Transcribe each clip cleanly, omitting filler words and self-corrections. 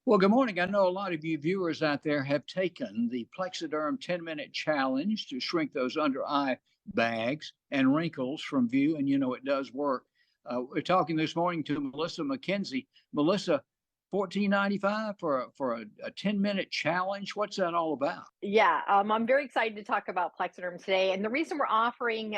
Well, good morning. I know a lot of you viewers out there have taken the Plexaderm 10-minute challenge to shrink those under eye bags and wrinkles from view, and it does work. We're talking this morning to Melissa McKenzie. Melissa, 14.95 for a 10-minute challenge. What's that all about? Yeah, I'm very excited to talk about Plexaderm today. And the reason we're offering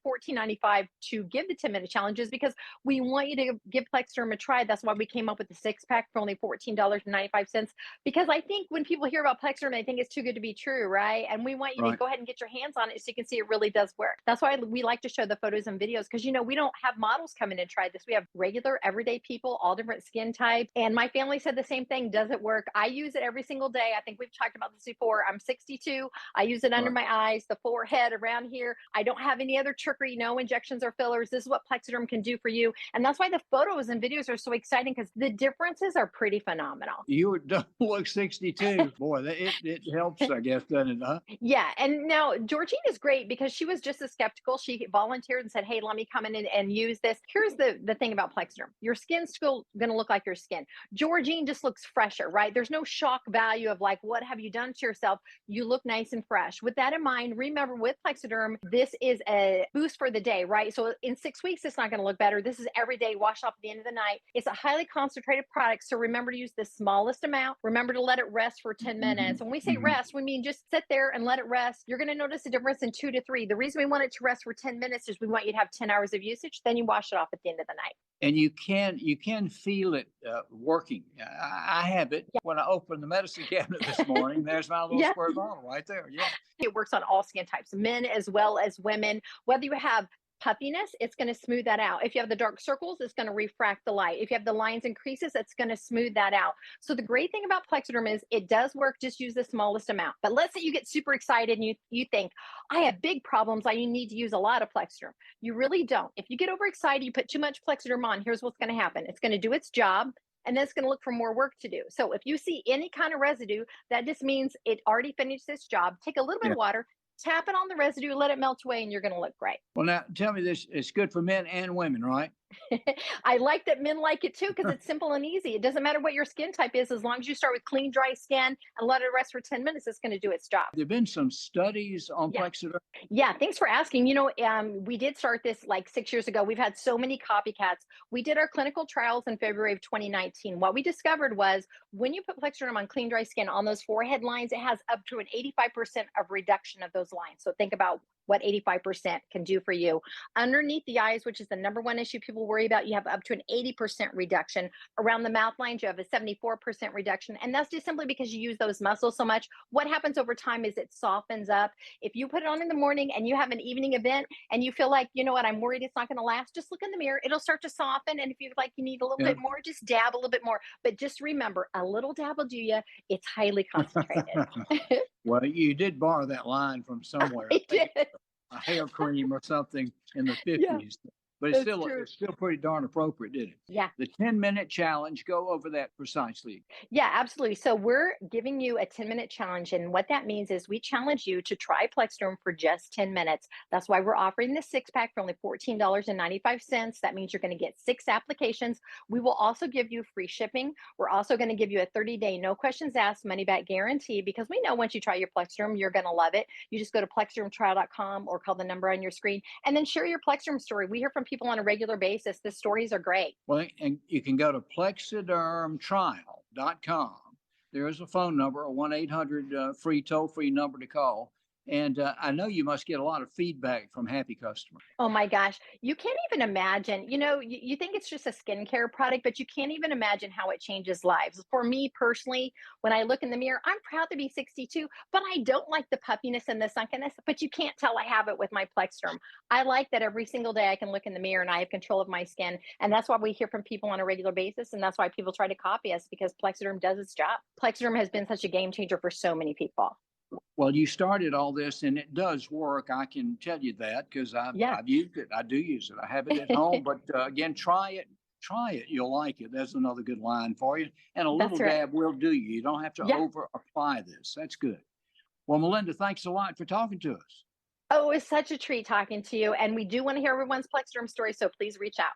14.95 to give the 10-minute challenge is because we want you to give Plexaderm a try. That's why we came up with the six pack for only $14.95. Because I think when people hear about Plexaderm, they think it's too good to be true, right? And we want you to Right. go ahead and get your hands on it so you can see it really does work. That's why we like to show the photos and videos because we don't have models come in and try this. We have regular, everyday people, all different skin types. And my family said the same thing. Does it work? I use it every single day. I think we've talked about this before. I'm 62. I use it under Right. my eyes, the forehead, around here. I don't have any other trickery, no injections or fillers. This is what Plexaderm can do for you. And that's why the photos and videos are so exciting because the differences are pretty phenomenal. You don't look 62. Boy, it helps, I guess, doesn't it? Huh? Yeah. And now Georgine is great because she was just as skeptical. She volunteered and said, hey, let me come in and use this. Here's the thing about Plexaderm. Your skin's still going to look like your skin. Georgine just looks fresher, right? There's no shock value of like, what have you done to yourself? You look nice and fresh. With that in mind, remember with Plexaderm, this is a boost for the day, right? So in 6 weeks, it's not going to look better. This is every day, wash off at the end of the night. It's a highly concentrated product. So remember to use the smallest amount. Remember to let it rest for 10 minutes. Hmm. When we say Hmm. rest, we mean just sit there and let it rest. You're going to notice a difference in 2 to 3. The reason we want it to rest for 10 minutes is we want you to have 10 hours of usage. Then you wash it off at the end of the night. And you can feel it working. I have it Yeah. when I open the medicine cabinet this morning. There's my little Yeah. square bottle right there. Yeah. It works on all skin types, men as well as women. Whether you have puffiness, it's going to smooth that out. If you have the dark circles, it's going to refract the light. If you have the lines and creases, it's going to smooth that out. So the great thing about Plexaderm is it does work. Just use the smallest amount. But let's say you get super excited and you think, I have big problems. I need to use a lot of Plexaderm. You really don't. If you get overexcited, you put too much Plexaderm on, here's what's going to happen. It's going to do its job. And then it's going to look for more work to do. So if you see any kind of residue, that just means it already finished its job. Take a little bit Yeah. of water, tap it on the residue, let it melt away, and you're going to look great. Well, now tell me this: it's good for men and women, right? I like that men like it too because it's simple and easy. It doesn't matter what your skin type is, as long as you start with clean, dry skin and let it rest for 10 minutes, it's going to do its job. There've been some studies on Yeah. Plexaderm. Yeah, thanks for asking. We did start this like 6 years ago. We've had so many copycats. We did our clinical trials in February of 2019. What we discovered was when you put Plexaderm on clean, dry skin on those forehead lines, it has up to an 85% of reduction of those lines. So think about what 85% can do for you. Underneath the eyes, which is the number one issue people worry about, you have up to an 80% reduction. Around the mouth lines, you have a 74% reduction. And that's just simply because you use those muscles so much. What happens over time is it softens up. If you put it on in the morning and you have an evening event and you feel like, you know what, I'm worried it's not going to last, just look in the mirror. It'll start to soften. And if you like you need a little Yeah. bit more, just dab a little bit more. But just remember, a little dab will do you. It's highly concentrated. Well, you did borrow that line from somewhere. I I think did. a hair cream or something in the Yeah, 50s. But it's that's still true. it's still pretty darn appropriate, didn't it? Yeah. The 10-minute challenge. Go over that precisely. Yeah, absolutely. So we're giving you a 10-minute challenge. And what that means is we challenge you to try Plexaderm for just 10 minutes. That's why we're offering the six pack for only $14.95. That means you're going to get 6 applications. We will also give you free shipping. We're also going to give you a 30-day, no questions asked, money back guarantee because we know once you try your Plexaderm, you're going to love it. You just go to plexadermtrial.com or call the number on your screen and then share your Plexaderm story. We hear from people on a regular basis. The stories are great. Well, and you can go to plexidermtrial.com. There is a phone number, a 1-800 free toll-free number to call. And I know you must get a lot of feedback from happy customers. Oh my gosh. You can't even imagine, you think it's just a skincare product, but you can't even imagine how it changes lives. For me personally, when I look in the mirror, I'm proud to be 62, but I don't like the puffiness and the sunkiness, but you can't tell I have it with my Plexaderm. I like that every single day I can look in the mirror and I have control of my skin. And that's why we hear from people on a regular basis. And that's why people try to copy us because Plexaderm does its job. Plexaderm has been such a game changer for so many people. Well, you started all this, and it does work. I can tell you that because Yeah. I've used it. I do use it. I have it at home. But again, try it. Try it. You'll like it. That's another good line for you. And a little That's right. dab will do you. You don't have to Yeah. over apply this. That's good. Well, Melinda, thanks a lot for talking to us. Oh, it was such a treat talking to you. And we do want to hear everyone's Plexaderm story. So please reach out.